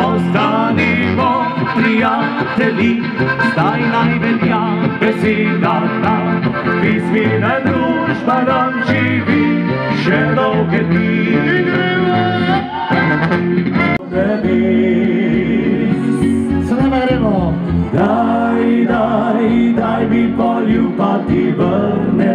Ostanimo prijatelji, zdaj naj velja beseda ta. Pismina družba nam živi še dolge dni. Se ne gremo. Daj mi poljubati vrne